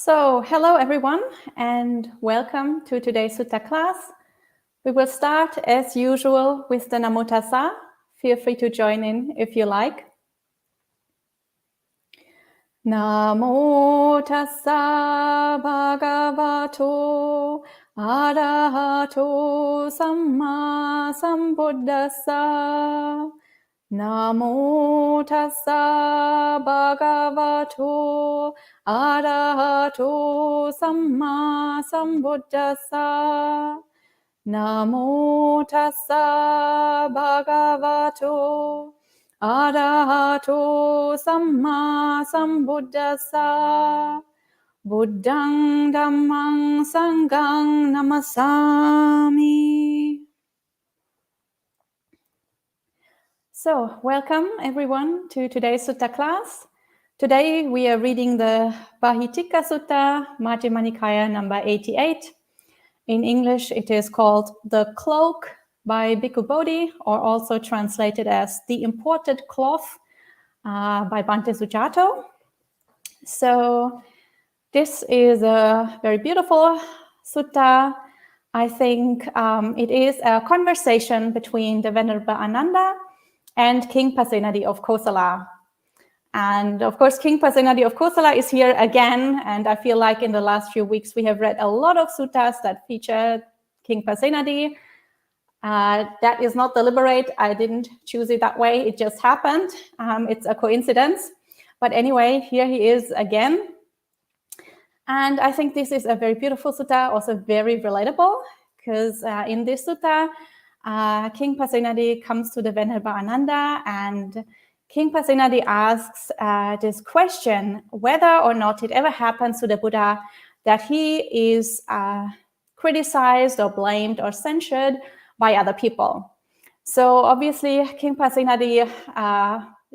So, hello everyone, and welcome to today's Sutta class. We will start as usual with the Namo Tassa. Feel free to join in if you like. Namo Tassa Bhagavato Arahato Samma Sambuddhassa. Namo Tassa Bhagavato Arahato Samma Sambuddhassa. Namo Tassa Bhagavato Arahato Samma Sambuddhassa. Buddhang Dhammang Sanghang Namasami. So, welcome everyone to today's Sutta class. Today we are reading the Bāhitika Sutta, Majjhima Nikaya number 88. In English, it is called The Cloak by Bhikkhu Bodhi, or also translated as The Imported Cloth by Bhante Sujato. So, this is a very beautiful sutta. I think it is a conversation between the Venerable Ananda and King Pasenadi of Kosala. And of course, King Pasenadi of Kosala is here again, and I feel like in the last few weeks we have read a lot of suttas that feature King Pasenadi. That is not deliberate. I didn't choose it that way. It just happened. It's a coincidence. But anyway, here he is again. And I think this is a very beautiful sutta, also very relatable, because in this sutta, King Pasenadi comes to the Venerable Ananda, and King Pasenadi asks this question, whether or not it ever happens to the Buddha that he is criticized or blamed or censured by other people. So obviously, King Pasenadi,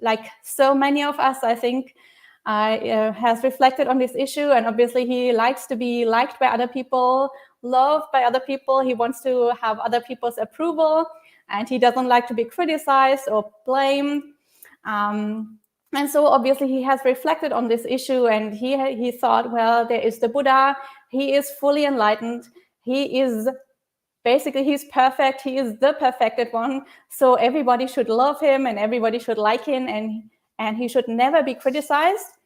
like so many of us, I think, has reflected on this issue, and obviously he likes to be liked by other people, loved by other people. He wants to have other people's approval, and he doesn't like to be criticized or blamed. And so obviously he has reflected on this issue, and he thought, well, there is the Buddha. He is fully enlightened. He is basically, he's perfect. He is the perfected one. So everybody should love him, and everybody should like him, and he should never be criticized.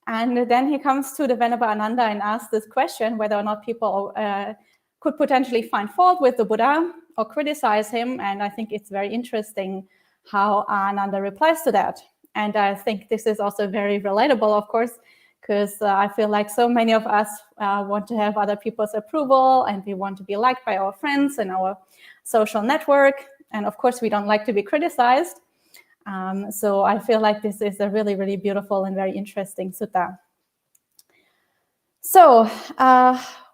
And then he comes to the Venerable Ananda and asks this question, whether or not people could potentially find fault with the Buddha or criticize him. And I think it's very interesting how Ananda replies to that. And I think this is also very relatable, of course, because I feel like so many of us want to have other people's approval, and we want to be liked by our friends and our social network. And of course, we don't like to be criticized. So I feel like this is a really, really beautiful and very interesting sutta. So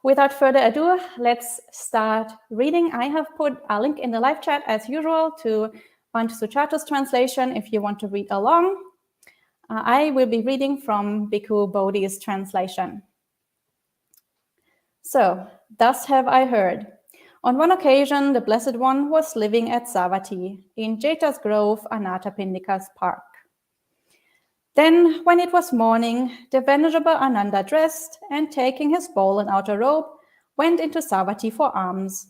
without further ado, let's start reading. I have put a link in the live chat as usual to Bhante Sujato's translation if you want to read along. I will be reading from Bhikkhu Bodhi's translation. So, thus have I heard. On one occasion, the Blessed One was living at Savatthi, in Jeta's Grove, Anathapindika's park. Then, when it was morning, the Venerable Ananda dressed, and taking his bowl and outer robe, went into Savatthi for alms.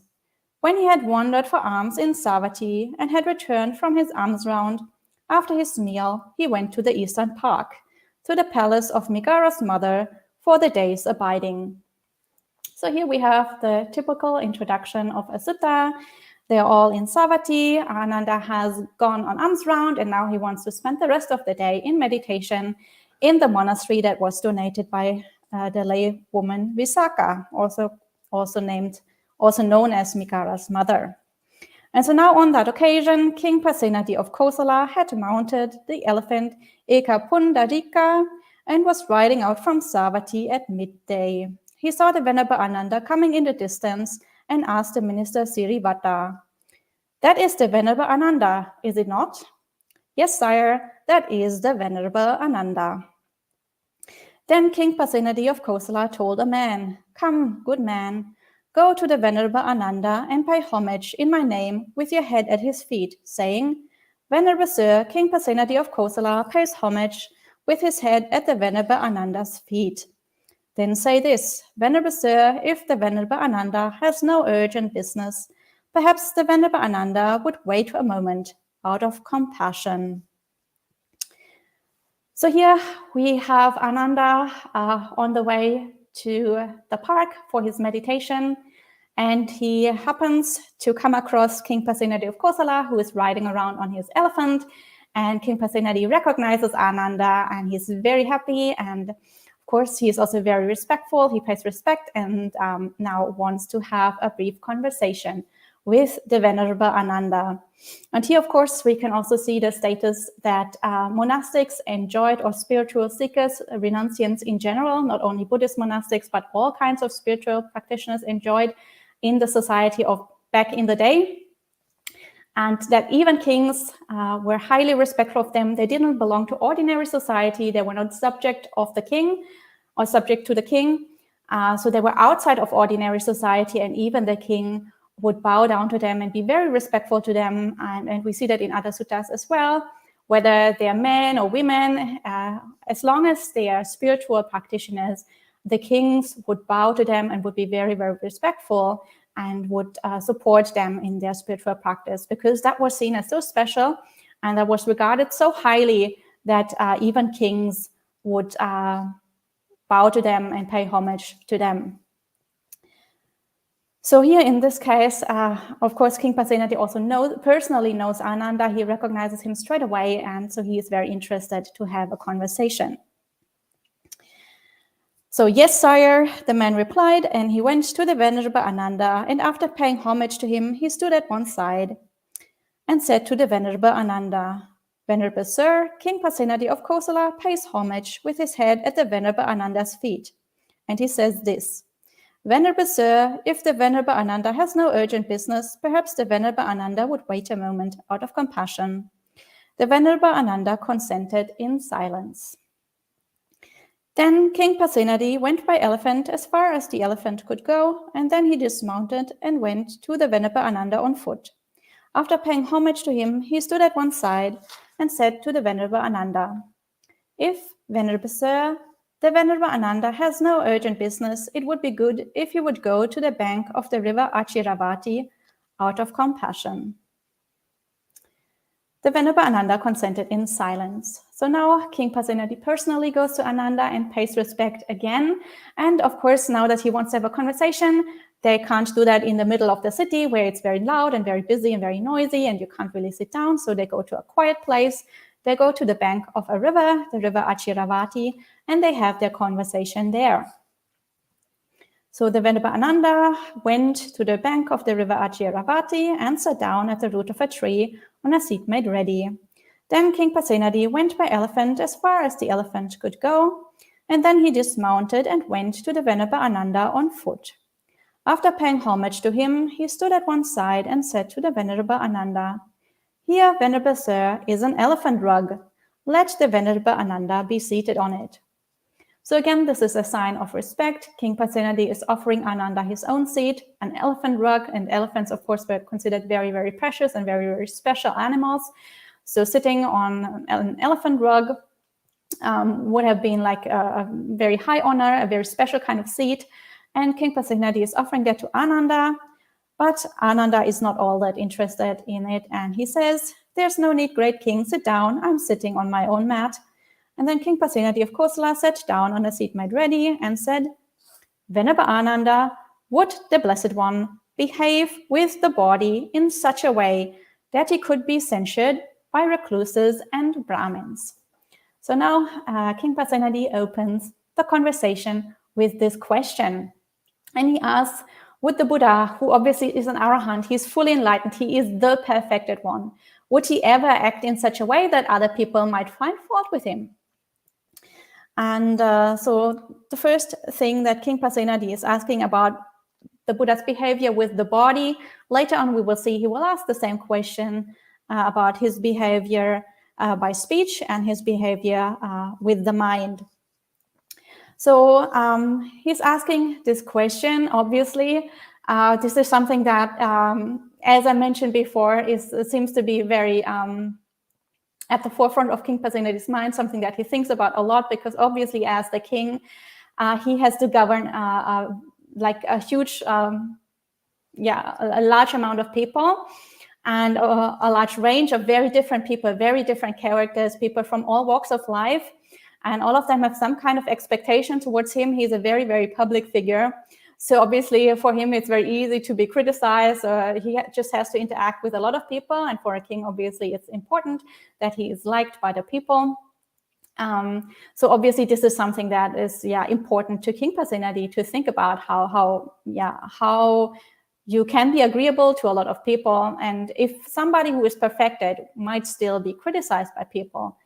When he had wandered for alms in Savatthi, and had returned from his alms round, after his meal, he went to the eastern park, to the palace of Migara's mother, for the day's abiding. So here we have the typical introduction of a sutta. They're all in Savatthi. Ananda has gone on alms round, and now he wants to spend the rest of the day in meditation in the monastery that was donated by the lay woman Visakha, also known as Migara's mother. And so now on that occasion, King Pasenadi of Kosala had mounted the elephant Ekapundarika and was riding out from Savatthi at midday. He saw the Venerable Ananda coming in the distance and asked the minister Sirivata, "That is the Venerable Ananda, is it not?" "Yes, sire, that is the Venerable Ananda." Then King Pasenadi of Kosala told a man, "Come, good man, go to the Venerable Ananda and pay homage in my name with your head at his feet, saying, 'Venerable Sir, King Pasenadi of Kosala pays homage with his head at the Venerable Ananda's feet.' Then say this: Venerable Sir, if the Venerable Ananda has no urgent business, perhaps the Venerable Ananda would wait a moment out of compassion. So here we have Ananda on the way to the park for his meditation, and he happens to come across King Pasenadi of Kosala, who is riding around on his elephant, and King Pasenadi recognizes Ananda, and he's very happy, and of course he is also very respectful. He pays respect and now wants to have a brief conversation with the Venerable Ananda. And here, of course, we can also see the status that monastics enjoyed, or spiritual seekers, renunciants in general, not only Buddhist monastics, but all kinds of spiritual practitioners enjoyed in the society of back in the day. And that even kings were highly respectful of them. They didn't belong to ordinary society. They were not subject of the king or subject to the king. So they were outside of ordinary society, and even the king would bow down to them and be very respectful to them. And we see that in other suttas as well, whether they are men or women, as long as they are spiritual practitioners, the kings would bow to them and would be very, very respectful and would support them in their spiritual practice, because that was seen as so special and that was regarded so highly that even kings would bow to them and pay homage to them. So here in this case, of course, King Pasenadi also personally knows Ananda. He recognizes him straight away, and so he is very interested to have a conversation. So, yes, sire, the man replied, and he went to the Venerable Ananda, and after paying homage to him, he stood at one side and said to the Venerable Ananda, Venerable Sir, King Pasenadi of Kosala pays homage with his head at the Venerable Ananda's feet. And he says this: Venerable Sir, if the Venerable Ananda has no urgent business, perhaps the Venerable Ananda would wait a moment out of compassion. The Venerable Ananda consented in silence. Then King Pasenadi went by elephant as far as the elephant could go, and then he dismounted and went to the Venerable Ananda on foot. After paying homage to him, he stood at one side and said to the Venerable Ananda, If, Venerable Sir, the Venerable Ananda has no urgent business, it would be good if you would go to the bank of the river Achiravati out of compassion. The Venerable Ananda consented in silence. So now King Pasenadi personally goes to Ananda and pays respect again. And of course, now that he wants to have a conversation, they can't do that in the middle of the city where it's very loud and very busy and very noisy and you can't really sit down. So they go to a quiet place. They go to the bank of a river, the river Achiravati, and they have their conversation there. So the Venerable Ananda went to the bank of the river Achiravati and sat down at the root of a tree on a seat made ready. Then King Pasenadi went by elephant as far as the elephant could go, and then he dismounted and went to the Venerable Ananda on foot. After paying homage to him, he stood at one side and said to the Venerable Ananda, Here, Venerable Sir, is an elephant rug. Let the Venerable Ananda be seated on it. So again, this is a sign of respect. King Pasenadi is offering Ananda his own seat, an elephant rug, and elephants, of course, were considered very, very precious and very, very special animals. So sitting on an elephant rug would have been like a very high honor, a very special kind of seat. And King Pasenadi is offering that to Ananda, but Ananda is not all that interested in it. And he says, There's no need, great king, sit down. I'm sitting on my own mat. And then King Pasenadi of Kosala sat down on a seat made ready and said, Venerable Ananda, would the Blessed One behave with the body in such a way that he could be censured by recluses and Brahmins? So now King Pasenadi opens the conversation with this question. And he asks, would the Buddha, who obviously is an arahant, he's fully enlightened, he is the perfected one, would he ever act in such a way that other people might find fault with him? And so the first thing that King Pasenadi is asking about the Buddha's behavior with the body, later on we will see he will ask the same question about his behavior by speech and his behavior with the mind. So he's asking this question, obviously. This is something that, as I mentioned before, seems to be very at the forefront of King Pasenadi's mind, something that he thinks about a lot, because obviously as the king, he has to govern like a huge, a large amount of people, and a large range of very different people, very different characters, people from all walks of life. And all of them have some kind of expectation towards him. He's a very, very public figure. So obviously for him, it's very easy to be criticized. He just has to interact with a lot of people. And for a king, obviously, it's important that he is liked by the people. So obviously, this is something that is important to King Pasenadi to think about how you can be agreeable to a lot of people. And if somebody who is perfected might still be criticized by people.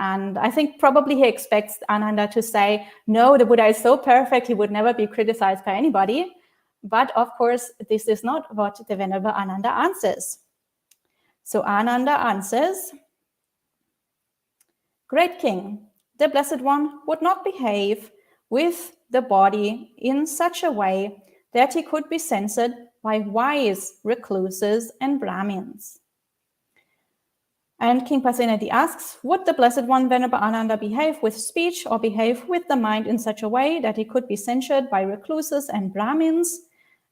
And I think probably he expects Ananda to say, no, the Buddha is so perfect, he would never be criticized by anybody. But of course, this is not what the Venerable Ananda answers. So Ananda answers, Great King, the Blessed One would not behave with the body in such a way that he could be censored by wise recluses and Brahmins. And King Pasenadi asks, would the Blessed One Venerable Ananda behave with speech or behave with the mind in such a way that he could be censured by recluses and Brahmins?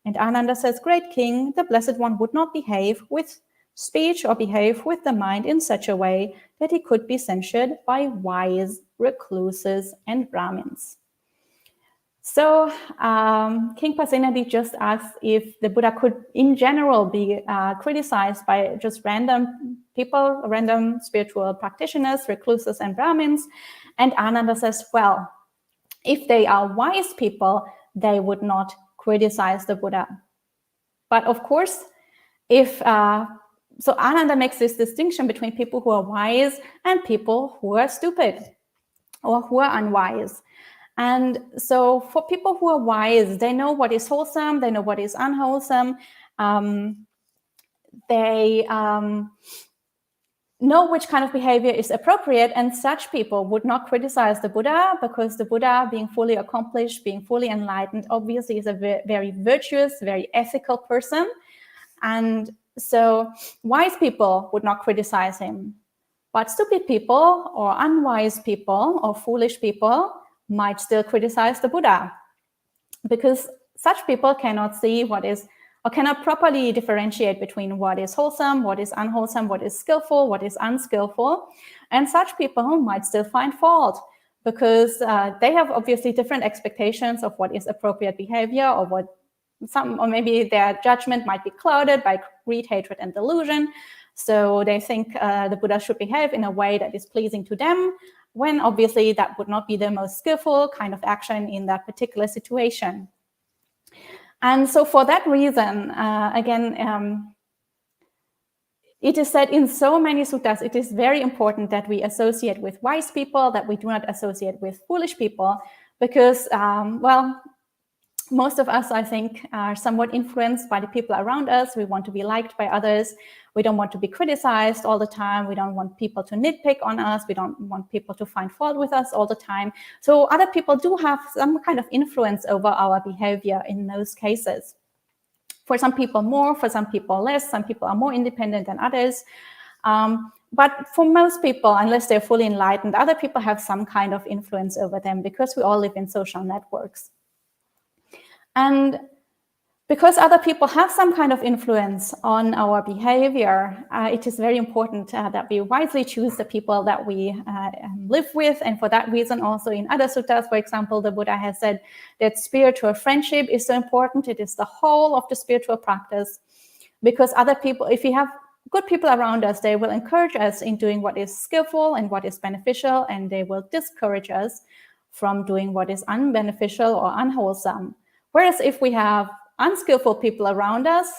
And Ananda says, Great King, the Blessed One would not behave with speech or behave with the mind in such a way that he could be censured by wise recluses and Brahmins. So King Pasenadi just asks if the Buddha could, in general, be criticized by just random people, random spiritual practitioners, recluses, and Brahmins. And Ananda says, well, if they are wise people, they would not criticize the Buddha. But of course, so Ananda makes this distinction between people who are wise and people who are stupid or who are unwise. And so for people who are wise, they know what is wholesome, they know what is unwholesome. They know which kind of behavior is appropriate, and such people would not criticize the Buddha, because the Buddha, being fully accomplished, being fully enlightened, obviously is a very virtuous, very ethical person. And so wise people would not criticize him. But stupid people or unwise people or foolish people might still criticize the Buddha, because such people cannot see what is, or cannot properly differentiate between what is wholesome, what is unwholesome, what is skillful, what is unskillful. And such people might still find fault, because they have obviously different expectations of what is appropriate behavior, or maybe their judgment might be clouded by greed, hatred, and delusion. So they think the Buddha should behave in a way that is pleasing to them, when obviously that would not be the most skillful kind of action in that particular situation. And so for that reason, it is said in so many suttas, it is very important that we associate with wise people, that we do not associate with foolish people, because, most of us, I think, are somewhat influenced by the people around us. We want to be liked by others. We don't want to be criticized all the time. We don't want people to nitpick on us. We don't want people to find fault with us all the time. So other people do have some kind of influence over our behavior in those cases. For some people more, for some people less. Some people are more independent than others. But for most people, unless they're fully enlightened, other people have some kind of influence over them, because we all live in social networks. And because other people have some kind of influence on our behavior, it is very important that we wisely choose the people that we live with. And for that reason, also in other suttas, for example, the Buddha has said that spiritual friendship is so important. It is the whole of the spiritual practice, because other people, if we have good people around us, they will encourage us in doing what is skillful and what is beneficial, and they will discourage us from doing what is unbeneficial or unwholesome. Whereas if we have unskillful people around us,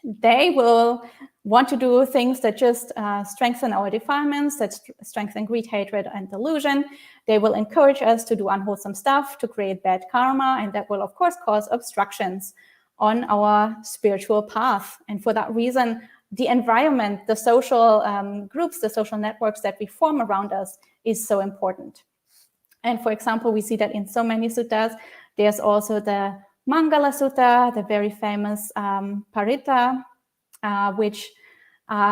they will want to do things that just strengthen our defilements, that strengthen greed, hatred, and delusion. They will encourage us to do unwholesome stuff, to create bad karma, and that will, of course, cause obstructions on our spiritual path. And for that reason, the environment, the social groups, the social networks that we form around us is so important. And for example, we see that in so many suttas. There's also the Mangala Suta, the very famous Parita, which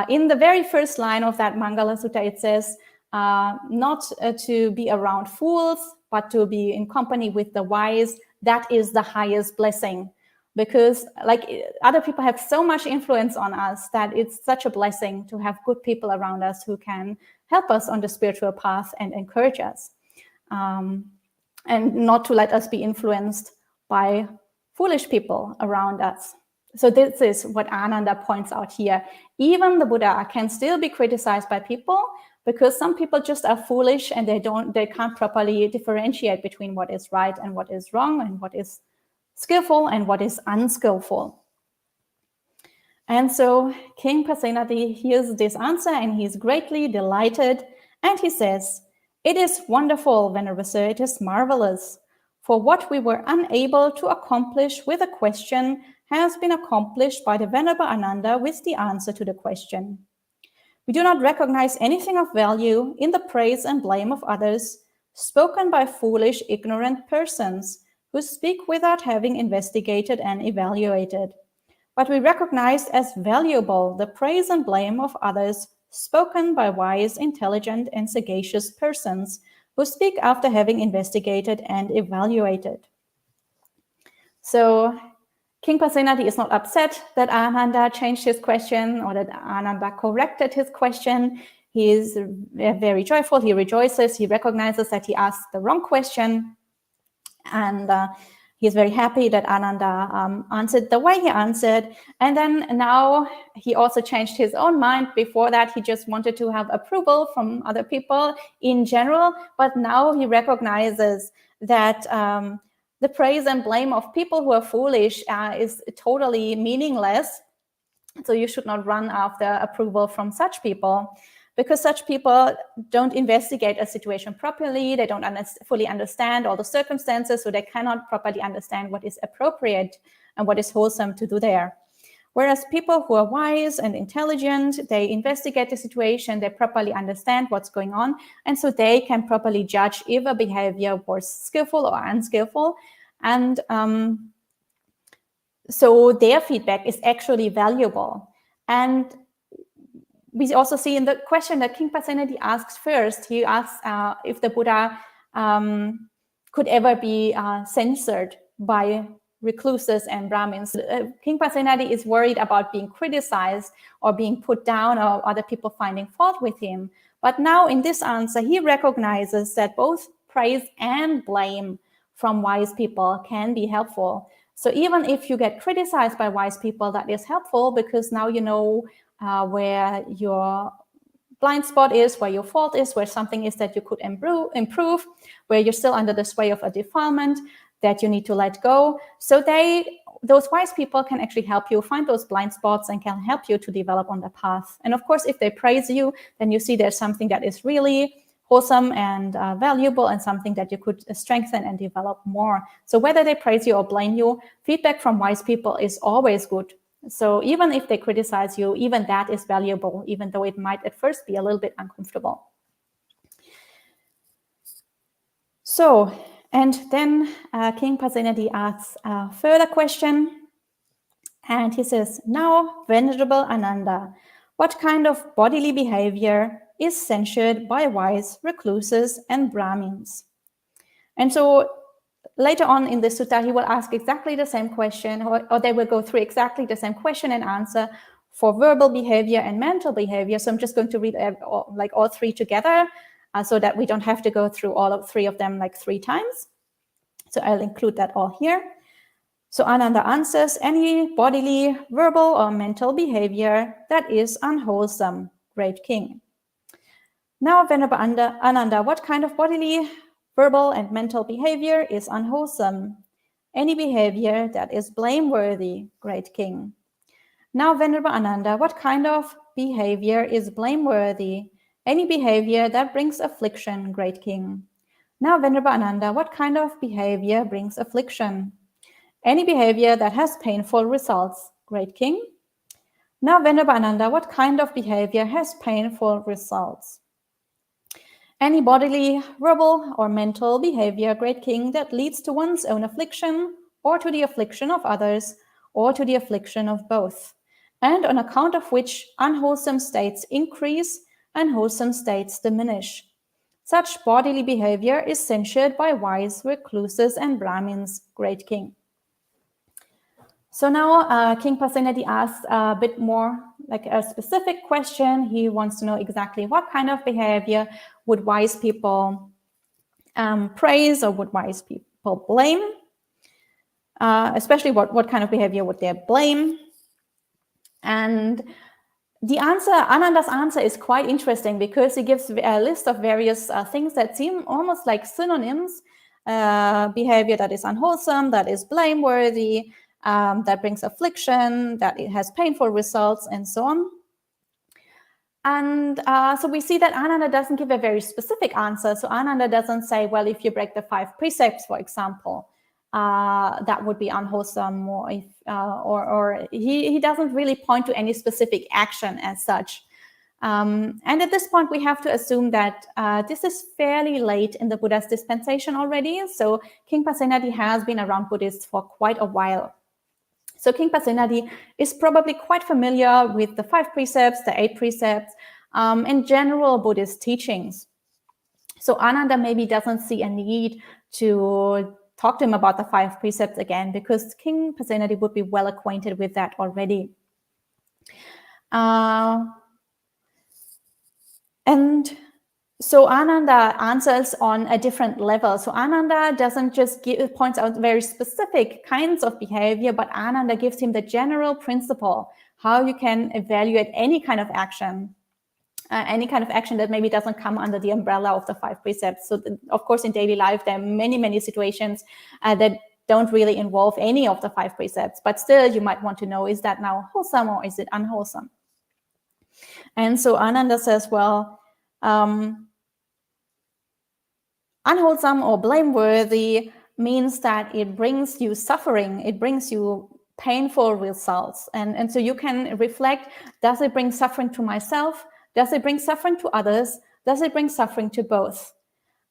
in the very first line of that Mangala Suta, it says, not to be around fools, but to be in company with the wise. That is the highest blessing, because like other people have so much influence on us that it's such a blessing to have good people around us who can help us on the spiritual path and encourage us, and not to let us be influenced by foolish people around us. So this is what Ananda points out here. Even the Buddha can still be criticized by people, because some people just are foolish and they can't properly differentiate between what is right and what is wrong, and what is skillful and what is unskillful. And so King Pasenadi hears this answer and he's greatly delighted, and he says, "It is wonderful, Venerable Sir, it is marvelous. For what we were unable to accomplish with a question has been accomplished by the Venerable Ananda with the answer to the question. We do not recognize anything of value in the praise and blame of others, spoken by foolish, ignorant persons who speak without having investigated and evaluated. But we recognize as valuable the praise and blame of others, spoken by wise, intelligent, and sagacious persons who speak after having investigated and evaluated." So King Pasenadi is not upset that Ananda changed his question or that Ananda corrected his question. He is very joyful. He rejoices. He recognizes that he asked the wrong question. And he's very happy that Ananda answered the way he answered. And then now he also changed his own mind. Before that, he just wanted to have approval from other people in general. But now he recognizes that the praise and blame of people who are foolish is totally meaningless. So you should not run after approval from such people, because such people don't investigate a situation properly. They don't fully understand all the circumstances, so they cannot properly understand what is appropriate and what is wholesome to do there. Whereas people who are wise and intelligent, they investigate the situation, they properly understand what's going on, and so they can properly judge if a behavior was skillful or unskillful. And so their feedback is actually valuable. And we also see in the question that King Pasenadi asks first, he asks if the Buddha could ever be censored by recluses and Brahmins. King Pasenadi is worried about being criticized or being put down or other people finding fault with him. But now in this answer, he recognizes that both praise and blame from wise people can be helpful. So even if you get criticized by wise people, that is helpful, because now you know where your blind spot is, where your fault is, where something is that you could improve, where you're still under the sway of a defilement that you need to let go. So those wise people can actually help you find those blind spots and can help you to develop on the path. And of course, if they praise you, then you see there's something that is really wholesome and valuable, and something that you could strengthen and develop more. So whether they praise you or blame you, feedback from wise people is always good. So even if they criticize you, even that is valuable, even though it might at first be a little bit uncomfortable. So, and then King Pasenadi asks a further question, and he says, "Now, Venerable Ananda, what kind of bodily behavior is censured by wise recluses and Brahmins?" And so later on in the sutta, he will ask exactly the same question, or they will go through exactly the same question and answer for verbal behavior and mental behavior. So I'm just going to read all three together so that we don't have to go through all three of them like 3 times. So I'll include that all here. So Ananda answers, "Any bodily, verbal, or mental behavior that is unwholesome, great king." Now, Venerable Ananda, what kind of bodily, verbal, and mental behavior is unwholesome? Any behavior that is blameworthy, great king. Now, Venerable Ananda, what kind of behavior is blameworthy? Any behavior that brings affliction, great king. Now, Venerable Ananda, what kind of behavior brings affliction? Any behavior that has painful results, great king. Now, Venerable Ananda, what kind of behavior has painful results? Any bodily, verbal, or mental behavior, great king, that leads to one's own affliction, or to the affliction of others, or to the affliction of both, and on account of which unwholesome states increase, and wholesome states diminish. Such bodily behavior is censured by wise recluses and Brahmins, great king. So now King Pasenadi asks a bit more like a specific question. He wants to know exactly what kind of behavior would wise people praise or would wise people blame, especially what kind of behavior would they blame. And the answer, Ananda's answer, is quite interesting because he gives a list of various things that seem almost like synonyms. Behavior that is unwholesome, that is blameworthy, that brings affliction, that it has painful results, and so on. And so we see that Ananda doesn't give a very specific answer. So Ananda doesn't say, well, if you break the 5 precepts, for example, that would be unwholesome, or if, or he doesn't really point to any specific action as such. And at this point, we have to assume that this is fairly late in the Buddha's dispensation already. So King Pasenadi has been around Buddhists for quite a while. So King Pasenadi is probably quite familiar with the 5 precepts, the 8 precepts, and general Buddhist teachings. So Ananda maybe doesn't see a need to talk to him about the 5 precepts again, because King Pasenadi would be well acquainted with that already. And so Ananda answers on a different level. So Ananda doesn't just points out very specific kinds of behavior, but Ananda gives him the general principle, how you can evaluate any kind of action that maybe doesn't come under the umbrella of the 5 precepts. So of course, in daily life, there are many, many situations that don't really involve any of the 5 precepts, but still you might want to know, is that now wholesome or is it unwholesome? And so Ananda says, well, unwholesome or blameworthy means that it brings you suffering, it brings you painful results. And so you can reflect, does it bring suffering to myself? Does it bring suffering to others? Does it bring suffering to both?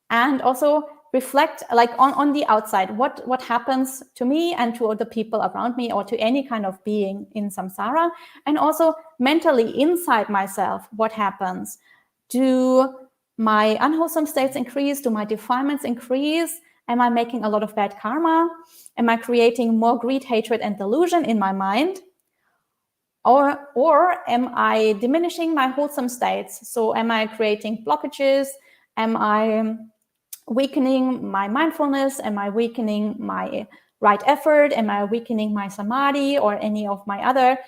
And also reflect like on the outside, what happens to me and to other people around me, or to any kind of being in samsara. And also mentally inside myself, what happens? Do my unwholesome states increase? Do my defilements increase? Am I making a lot of bad karma? Am I creating more greed, hatred, and delusion in my mind? Or am I diminishing my wholesome states? So am I creating blockages? Am I weakening my mindfulness? Am I weakening my right effort? Am I weakening my samadhi or any of my other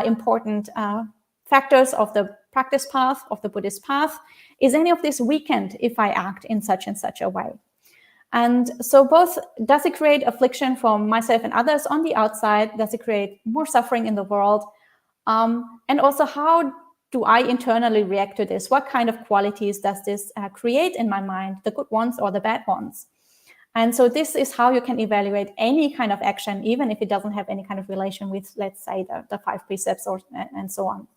important factors of the practice path, of the Buddhist path? Is any of this weakened if I act in such and such a way? And so both, does it create affliction for myself and others on the outside? Does it create more suffering in the world? And also, how do I internally react to this? What kind of qualities does this create in my mind, the good ones or the bad ones? And so this is how you can evaluate any kind of action, even if it doesn't have any kind of relation with, let's say, the 5 precepts and so on.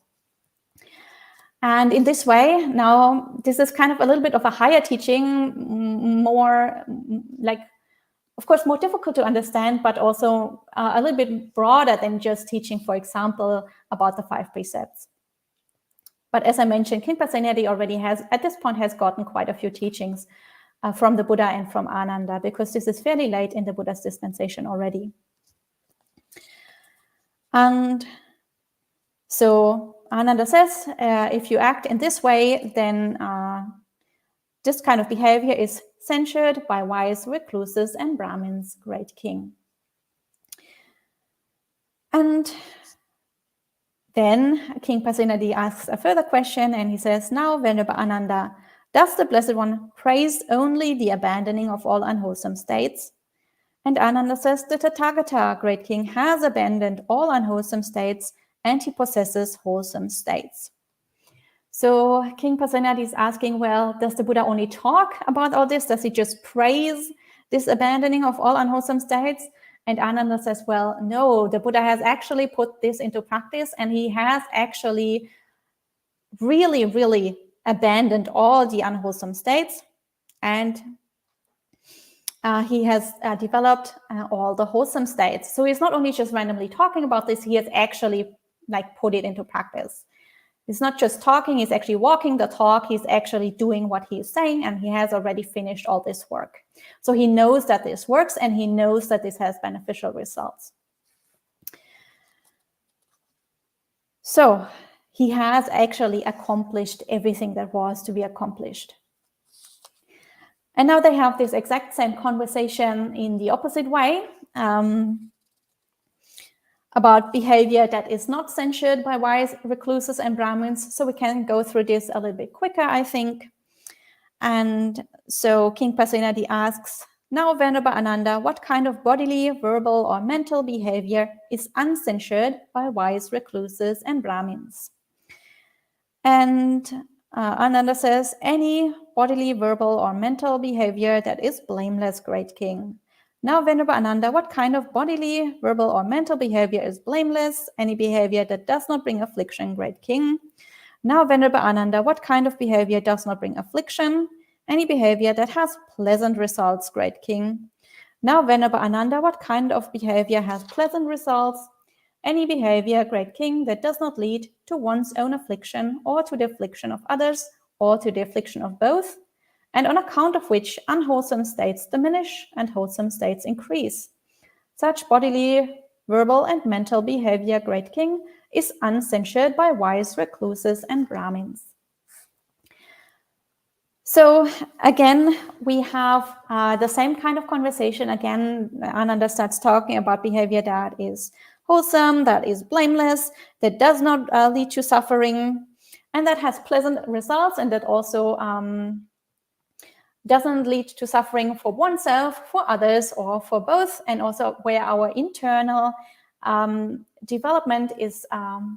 And in this way, now this is kind of a little bit of a higher teaching, more like, of course, more difficult to understand, but also a little bit broader than just teaching, for example, about the 5 precepts. But as I mentioned, King Pasenadi already has, at this point, has gotten quite a few teachings from the Buddha and from Ananda, because this is fairly late in the Buddha's dispensation already. And so Ananda says, if you act in this way, then this kind of behavior is censured by wise recluses and Brahmins, great king. And then King Pasenadi asks a further question, and he says, now, Venerable Ananda, does the Blessed One praise only the abandoning of all unwholesome states? And Ananda says, the Tathagata, great king, has abandoned all unwholesome states, and he possesses wholesome states. So King Pasenadi is asking, well, does the Buddha only talk about all this? Does he just praise this abandoning of all unwholesome states? And Ananda says, well, no, the Buddha has actually put this into practice, and he has actually really, really abandoned all the unwholesome states, and he has developed all the wholesome states. So he's not only just randomly talking about this, he has actually like put it into practice. He's not just talking, he's actually walking the talk, he's actually doing what he's saying, and he has already finished all this work. So he knows that this works, and he knows that this has beneficial results. So he has actually accomplished everything that was to be accomplished. And now they have this exact same conversation in the opposite way, about behavior that is not censured by wise recluses and Brahmins. So we can go through this a little bit quicker, I think. And so King Pasenadi asks, now Venerable Ananda, what kind of bodily, verbal, or mental behavior is uncensured by wise recluses and Brahmins? And Ananda says, any bodily, verbal, or mental behavior that is blameless, great king. Now, Venerable Ananda, what kind of bodily, verbal, or mental behavior is blameless? Any behavior that does not bring affliction, great king. Now, Venerable Ananda, what kind of behavior does not bring affliction? Any behavior that has pleasant results, great king. Now, Venerable Ananda, what kind of behavior has pleasant results? Any behavior, great king, that does not lead to one's own affliction or to the affliction of others or to the affliction of both, and on account of which unwholesome states diminish and wholesome states increase. Such bodily, verbal, and mental behavior, great king, is uncensured by wise recluses and Brahmins. So again, we have the same kind of conversation. Again, Ananda starts talking about behavior that is wholesome, that is blameless, that does not lead to suffering, and that has pleasant results, and that also doesn't lead to suffering for oneself, for others, or for both, and also where our internal development is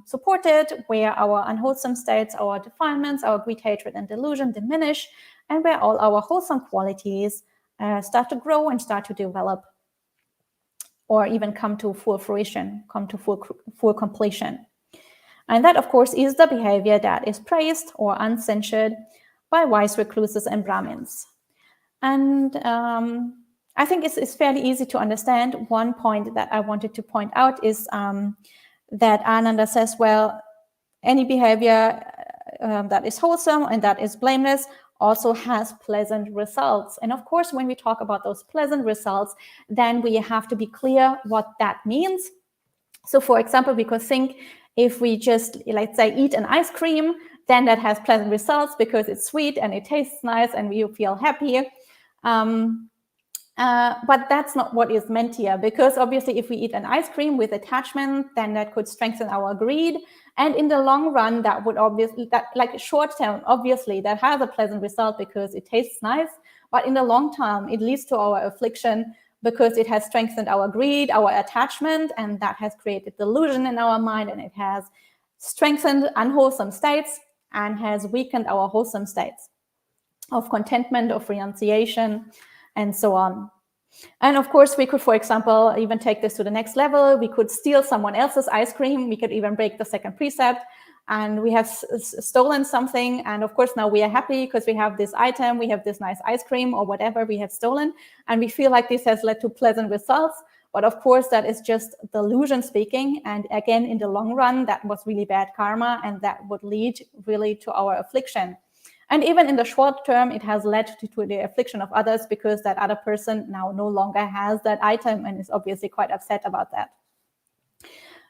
supported, where our unwholesome states, our defilements, our greed, hatred, and delusion diminish, and where all our wholesome qualities start to grow and start to develop, or even come to full fruition, come to full completion. And that, of course, is the behavior that is praised or uncensured by wise recluses and Brahmins. And I think it's fairly easy to understand. One point that I wanted to point out is that Ananda says, well, any behavior that is wholesome and that is blameless also has pleasant results. And of course, when we talk about those pleasant results, then we have to be clear what that means. So for example, we could think if we just, let's say, eat an ice cream, then that has pleasant results because it's sweet and it tastes nice and we feel happy. But that's not what is meant here, because obviously if we eat an ice cream with attachment, then that could strengthen our greed. And in the long run, that would obviously, that like short term, obviously that has a pleasant result because it tastes nice. But in the long term, it leads to our affliction because it has strengthened our greed, our attachment, and that has created delusion in our mind, and it has strengthened unwholesome states and has weakened our wholesome states of contentment, of renunciation, and so on. And of course, we could, for example, even take this to the next level. We could steal someone else's ice cream. We could even break the second precept, and we have stolen something. And of course, now we are happy because we have this item, we have this nice ice cream or whatever we have stolen. And we feel like this has led to pleasant results. But of course, that is just delusion speaking. And again, in the long run, that was really bad karma, and that would lead really to our affliction. And even in the short term, it has led to the affliction of others because that other person now no longer has that item and is obviously quite upset about that.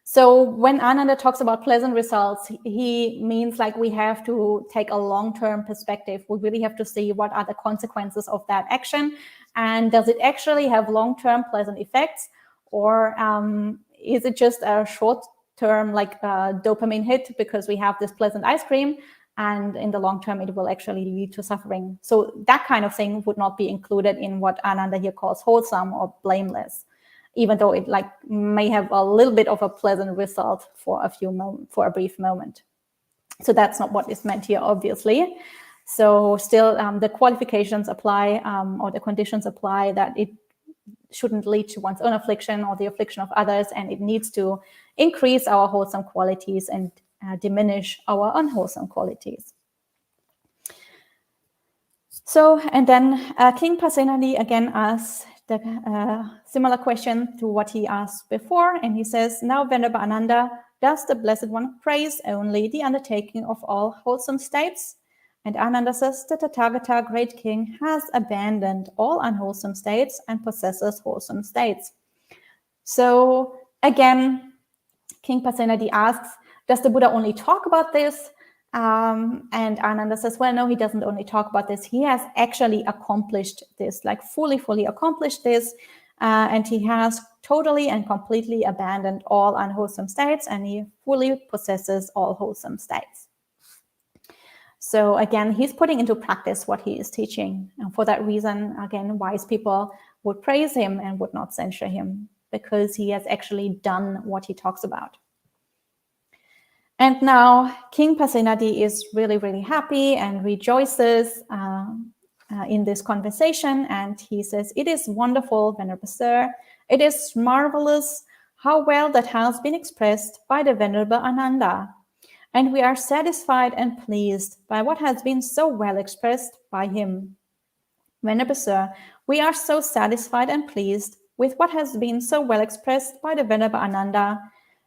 So when Ananda talks about pleasant results, he means like we have to take a long-term perspective. We really have to see what are the consequences of that action, and does it actually have long-term pleasant effects, or is it just a short-term like dopamine hit because we have this pleasant ice cream, and in the long term it will actually lead to suffering. So that kind of thing would not be included in what Ananda here calls wholesome or blameless, even though it like may have a little bit of a pleasant result for a brief moment. So that's not what is meant here, obviously. So still the qualifications apply, or the conditions apply, that it shouldn't lead to one's own affliction or the affliction of others, and it needs to increase our wholesome qualities and diminish our unwholesome qualities. So, and then King Pasenadi again asks the similar question to what he asked before, and he says, now Venerable Ananda, does the Blessed One praise only the undertaking of all wholesome states? And Ananda says, the Tathagata, great king, has abandoned all unwholesome states and possesses wholesome states. So again, King Pasenadi asks, does the Buddha only talk about this? And Ananda says, well, no, he doesn't only talk about this. He has actually accomplished this, like fully accomplished this. And he has totally and completely abandoned all unwholesome states, and he fully possesses all wholesome states. So again, he's putting into practice what he is teaching. And for that reason, again, wise people would praise him and would not censure him, because he has actually done what he talks about. And now King Pasenadi is really, really happy and rejoices in this conversation. And he says, it is wonderful, Venerable Sir. It is marvelous how well that has been expressed by the Venerable Ananda. And we are satisfied and pleased by what has been so well expressed by him. Venerable Sir, we are so satisfied and pleased with what has been so well expressed by the Venerable Ananda,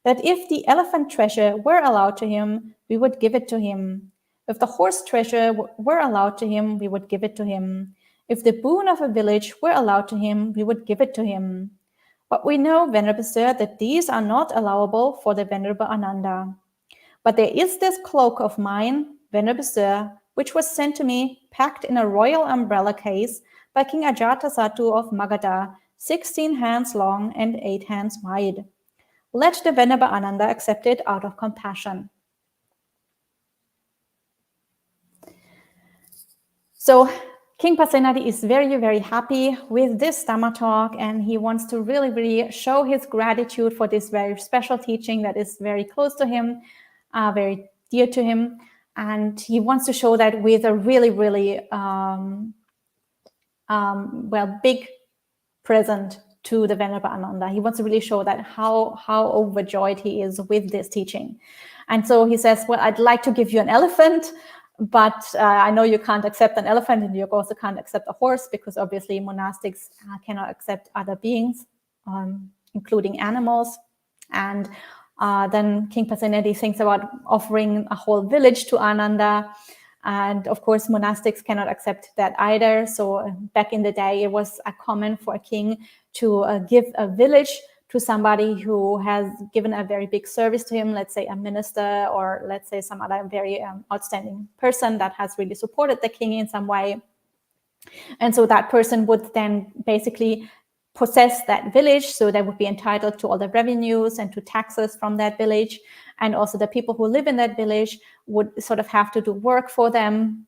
that if the elephant treasure were allowed to him, we would give it to him. If the horse treasure were allowed to him, we would give it to him. If the boon of a village were allowed to him, we would give it to him. But we know, Venerable Sir, that these are not allowable for the Venerable Ananda. But there is this cloak of mine, Venerable Sir, which was sent to me packed in a royal umbrella case by King Ajatasattu of Magadha, 16 hands long and 8 hands wide. Let the Venerable Ananda accept it out of compassion. So King Pasenadi is very, very happy with this Dhamma talk, and he wants to really, really show his gratitude for this very special teaching that is very close to him, very dear to him. And he wants to show that with a really, really, big present to the Venerable Ananda. He wants to really show that how overjoyed he is with this teaching. And so he says, well, I'd like to give you an elephant, but I know you can't accept an elephant, and you also can't accept a horse, because obviously monastics cannot accept other beings, including animals. And then King Pasenadi thinks about offering a whole village to Ananda. And of course, monastics cannot accept that either. So back in the day, it was common for a king to give a village to somebody who has given a very big service to him, let's say a minister, or let's say some other very outstanding person that has really supported the king in some way. And so that person would then basically possess that village, so they would be entitled to all the revenues and to taxes from that village. And also the people who live in that village would sort of have to do work for them.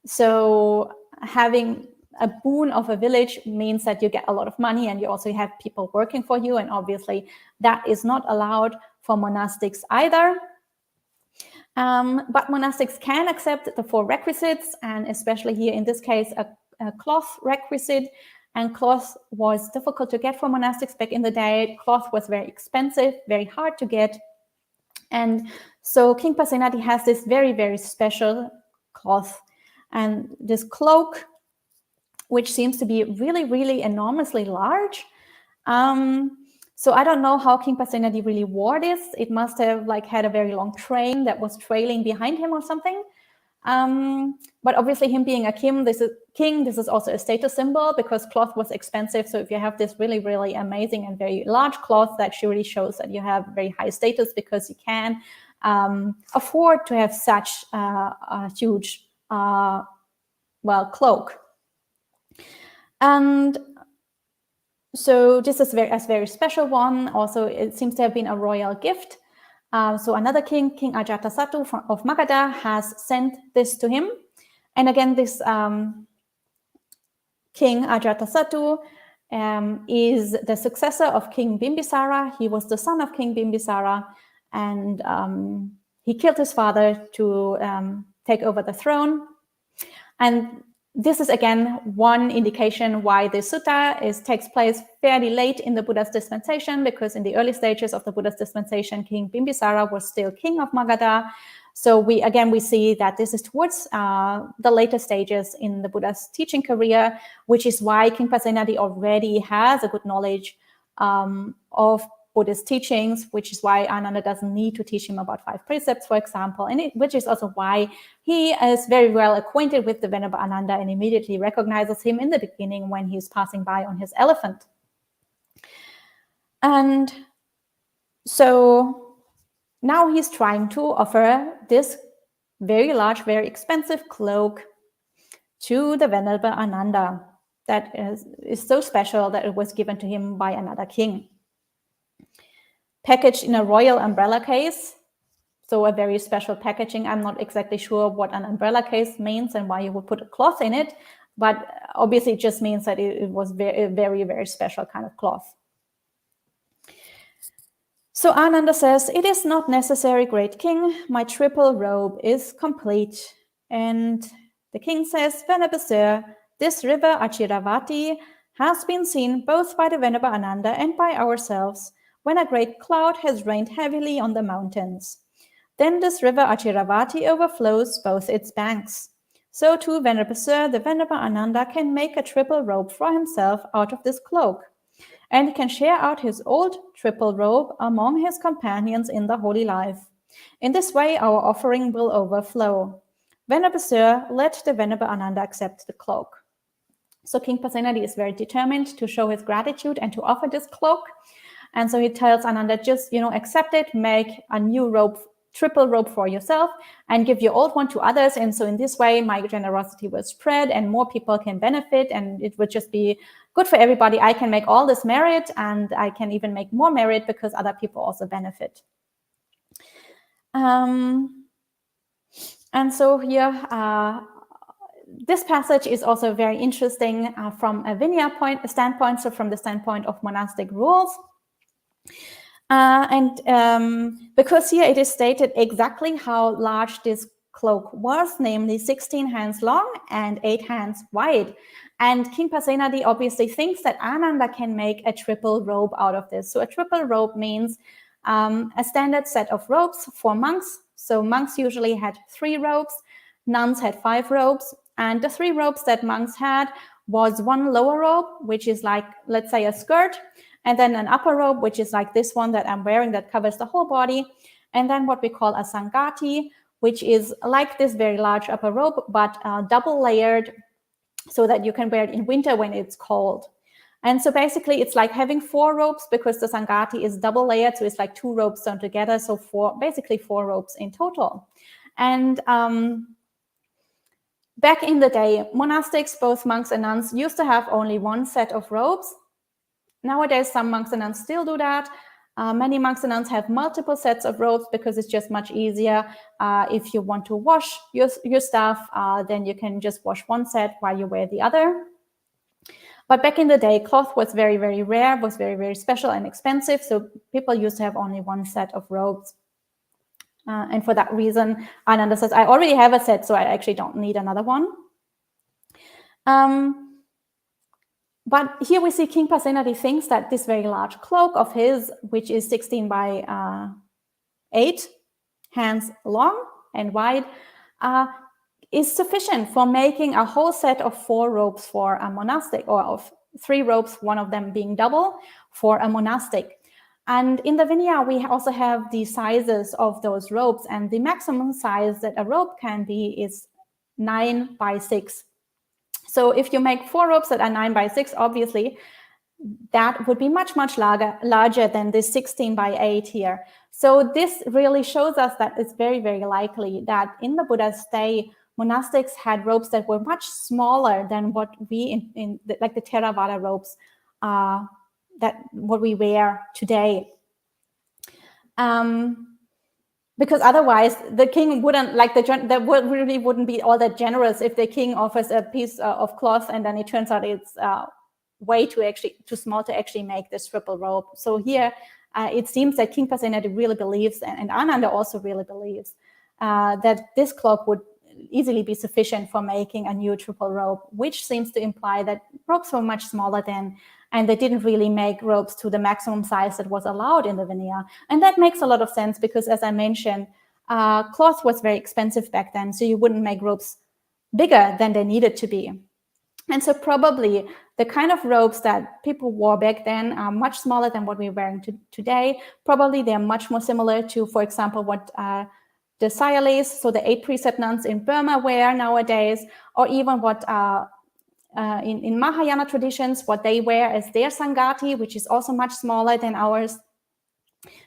So having a boon of a village means that you get a lot of money, and you also have people working for you. And obviously that is not allowed for monastics either. But monastics can accept the 4 requisites, and especially here in this case, a cloth requisite. And cloth was difficult to get for monastics back in the day. Cloth was very expensive, very hard to get. And so King Pasenadi has this very, very special cloth. And this cloak, which seems to be really, really enormously large. So I don't know how King Pasenadi really wore this. It must have had a very long train that was trailing behind him or something. But obviously him being a king, this is also a status symbol, because cloth was expensive. So if you have this really, really amazing and very large cloth, that really shows that you have very high status, because you can afford to have such a huge, cloak. And so this is a very special one. Also, it seems to have been a royal gift. So another king, King Ajatasattu of Magadha, has sent this to him. And again, this King Ajatasattu is the successor of King Bimbisara. He was the son of King Bimbisara, and he killed his father to take over the throne. And this is again one indication why the sutta takes place fairly late in the Buddha's dispensation, because in the early stages of the Buddha's dispensation, King Bimbisara was still king of Magadha. So we see that this is towards the later stages in the Buddha's teaching career, which is why King Pasenadi already has a good knowledge of Buddhist teachings, which is why Ananda doesn't need to teach him about 5 precepts, for example, and which is also why he is very well acquainted with the Venerable Ananda and immediately recognizes him in the beginning when he's passing by on his elephant. And so now he's trying to offer this very large, very expensive cloak to the Venerable Ananda that is so special that it was given to him by another king. Packaged in a royal umbrella case, so a very special packaging. I'm not exactly sure what an umbrella case means and why you would put a cloth in it, but obviously it just means that it was a very, very special kind of cloth. So Ananda says, "It is not necessary, great king. My triple robe is complete." And the king says, "Venerable sir, this river Achiravati has been seen both by the Venerable Ananda and by ourselves when a great cloud has rained heavily on the mountains. Then this river Achiravati overflows both its banks. So too, Venerable sir, the Venerable Ananda can make a triple robe for himself out of this cloak, and can share out his old triple robe among his companions in the holy life. In this way, our offering will overflow. Venerable sir, let the Venerable Ananda accept the cloak." So King Pasenadi is very determined to show his gratitude and to offer this cloak. And so he tells Ananda, just, accept it, make a new robe, triple robe for yourself, and give your old one to others. And so in this way, my generosity will spread and more people can benefit, and it would just be good for everybody. I can make all this merit, and I can even make more merit because other people also benefit. And so here, this passage is also very interesting from a Vinaya standpoint, so from the standpoint of monastic rules. Because here it is stated exactly how large this cloak was, namely 16 hands long and 8 hands wide. And King Pasenadi obviously thinks that Ananda can make a triple robe out of this. So a triple robe means a standard set of robes for monks. So monks usually had 3 robes, nuns had 5 robes, and the 3 robes that monks had was one lower robe, which is like, let's say, a skirt, and then an upper robe, which is like this one that I'm wearing that covers the whole body, and then what we call a sangati, which is like this very large upper robe, but double layered so that you can wear it in winter when it's cold. And so basically it's like having 4 robes because the sangati is double layered, so it's like 2 robes sewn together, so basically 4 robes in total. And back in the day, monastics, both monks and nuns, used to have only one set of robes. Nowadays, some monks and nuns still do that. Many monks and nuns have multiple sets of robes because it's just much easier. If you want to wash your stuff, then you can just wash one set while you wear the other. But back in the day, cloth was very, very rare, was very, very special and expensive. So people used to have only one set of robes. And for that reason, Ananda says, I already have a set, so I actually don't need another one. But here we see King Pasenadi thinks that this very large cloak of his, which is 16 by 8 hands long and wide, is sufficient for making a whole set of 4 robes for a monastic, or of 3 robes, one of them being double, for a monastic. And in the Vinaya, we also have the sizes of those robes, and the maximum size that a robe can be is 9 by 6. So if you make 4 robes that are 9 by 6, obviously, that would be much, much larger than this 16 by 8 here. So this really shows us that it's very, very likely that in the Buddha's day, monastics had robes that were much smaller than what we, like the Theravada robes, what we wear today. Because otherwise, the king wouldn't, like really wouldn't be all that generous if the king offers a piece of cloth and then it turns out it's way too small to actually make this triple robe. So here, it seems that King Pasenadi really believes, and Ananda also really believes, that this cloak would easily be sufficient for making a new triple robe, which seems to imply that robes were much smaller then, and they didn't really make robes to the maximum size that was allowed in the Vinaya. And that makes a lot of sense because, as I mentioned, cloth was very expensive back then, so you wouldn't make robes bigger than they needed to be. And so probably the kind of robes that people wore back then are much smaller than what we're wearing today. Probably they're much more similar to, for example, what the Sialis, so the 8 precept nuns in Burma wear nowadays, or even what in Mahayana traditions, what they wear as their Sangati, which is also much smaller than ours.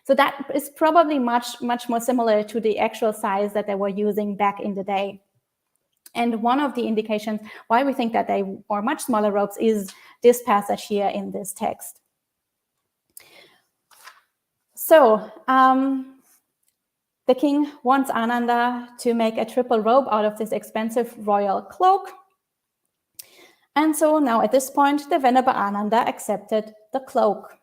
So that is probably much more similar to the actual size that they were using back in the day. And one of the indications why we think that they wore much smaller robes is this passage here in this text. So the king wants Ananda to make a triple robe out of this expensive royal cloak. And so now at this point, the Venerable Ananda accepted the cloak.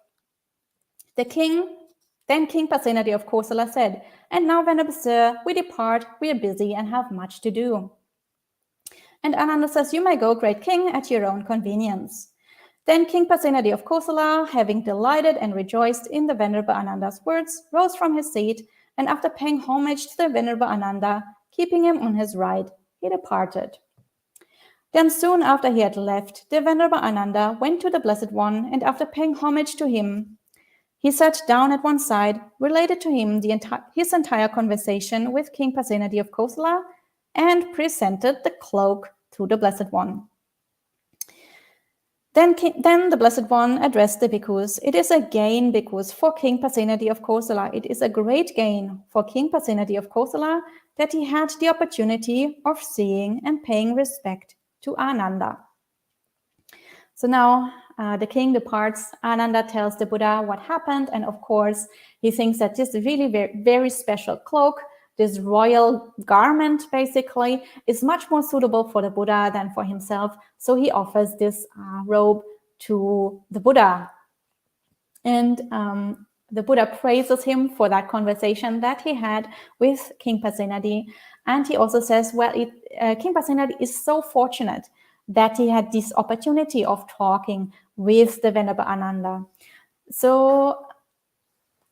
Then King Pasenadi of Kosala said, "And now, Venerable Sir, we depart, we are busy and have much to do." And Ananda says, "You may go, great king, at your own convenience." Then King Pasenadi of Kosala, having delighted and rejoiced in the Venerable Ananda's words, rose from his seat, and after paying homage to the Venerable Ananda, keeping him on his right, he departed. Then soon after he had left, the Venerable Ananda went to the Blessed One, and after paying homage to him, he sat down at one side, related to him his entire conversation with King Pasenadi of Kosala, and presented the cloak to the Blessed One. Then the Blessed One addressed the bhikkhus. "It is a gain, bhikkhus, for King Pasenadi of Kosala. It is a great gain for King Pasenadi of Kosala that he had the opportunity of seeing and paying respect to Ananda." So now the king departs. Ananda tells the Buddha what happened. And of course, he thinks that this really very special cloak, this royal garment, basically, is much more suitable for the Buddha than for himself. So he offers this robe to the Buddha. And the Buddha praises him for that conversation that he had with King Pasenadi. And he also says, well, King Pasenadi is so fortunate that he had this opportunity of talking with the Venerable Ananda. So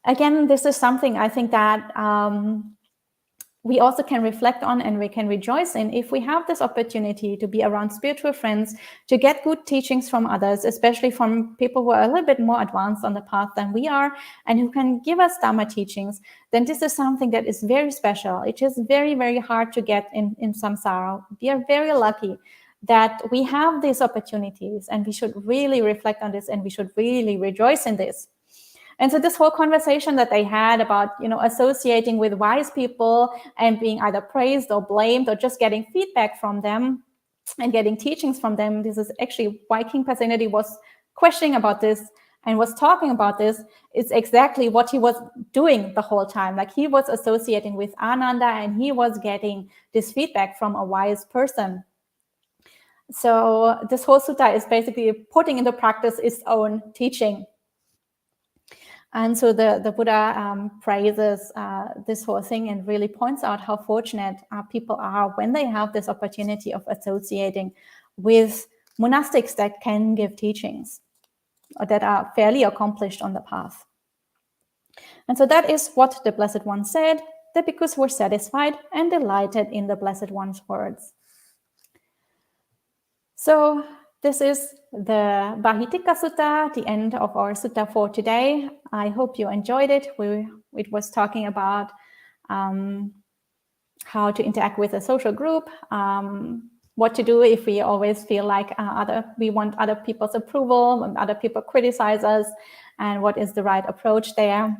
again, this is something I think that we also can reflect on and we can rejoice in if we have this opportunity to be around spiritual friends, to get good teachings from others, especially from people who are a little bit more advanced on the path than we are and who can give us Dharma teachings, then this is something that is very special. It is very, very hard to get in samsara. We are very lucky that we have these opportunities, and we should really reflect on this and we should really rejoice in this. And so this whole conversation that they had about, associating with wise people and being either praised or blamed or just getting feedback from them and getting teachings from them, this is actually why King Pasenadi was questioning about this and was talking about this. It's exactly what he was doing the whole time. Like he was associating with Ananda and he was getting this feedback from a wise person. So this whole sutta is basically putting into practice its own teaching. And so the Buddha praises this whole thing and really points out how fortunate people are when they have this opportunity of associating with monastics that can give teachings or that are fairly accomplished on the path. And so that is what the Blessed One said. The bhikkhus were satisfied and delighted in the Blessed One's words. So this is the Bāhitika Sutta, the end of our sutta for today. I hope you enjoyed it. It was talking about how to interact with a social group, what to do if we always feel like we want other people's approval, when other people criticize us, and what is the right approach there,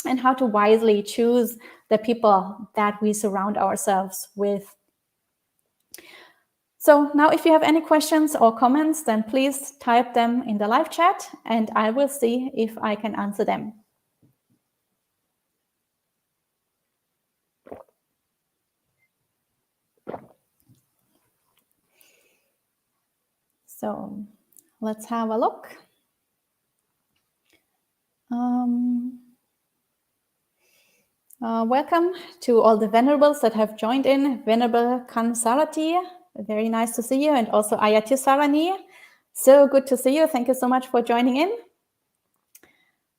and how to wisely choose the people that we surround ourselves with. So now if you have any questions or comments, then please type them in the live chat and I will see if I can answer them. So let's have a look. Welcome to all the venerables that have joined in. Venerable Kansarati, very nice to see you, and also Ayya Sarani. So good to see you. Thank you so much for joining in.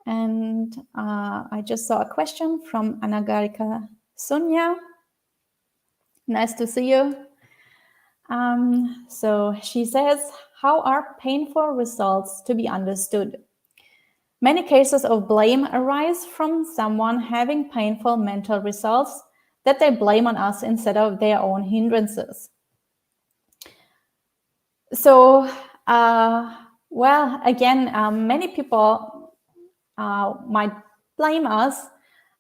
And I just saw a question from Anagarika Sunya. Nice to see you. So she says, how are painful results to be understood? Many cases of blame arise from someone having painful mental results that they blame on us instead of their own hindrances. So, well, again, many people might blame us,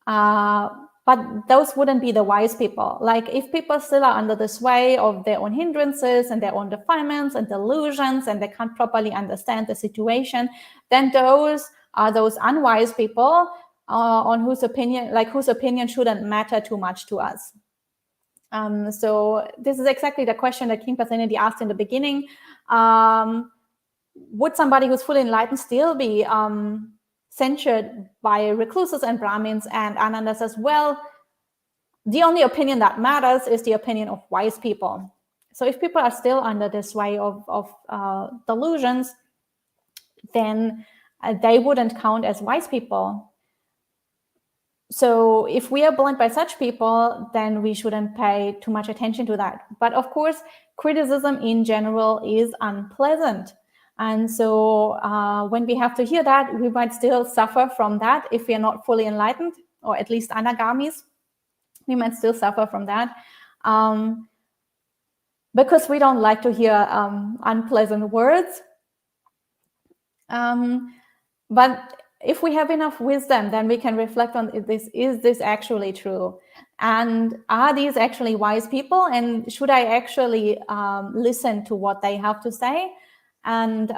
but those wouldn't be the wise people. Like if people still are under the sway of their own hindrances and their own defilements and delusions, and they can't properly understand the situation, then those are those unwise people on whose opinion shouldn't matter too much to us. So this is exactly the question that King Pasenadi asked in the beginning. Would somebody who's fully enlightened still be censured by recluses and Brahmins? And Ananda says, well, the only opinion that matters is the opinion of wise people. So if people are still under this sway of delusions, then they wouldn't count as wise people. So if we are blind by such people, then we shouldn't pay too much attention to that. But of course, criticism in general is unpleasant. And so when we have to hear that, we might still suffer from that if we are not fully enlightened, or at least anagamis. We might still suffer from that because we don't like to hear unpleasant words. But if we have enough wisdom, then we can reflect on is this actually true? And are these actually wise people? And should I actually listen to what they have to say? And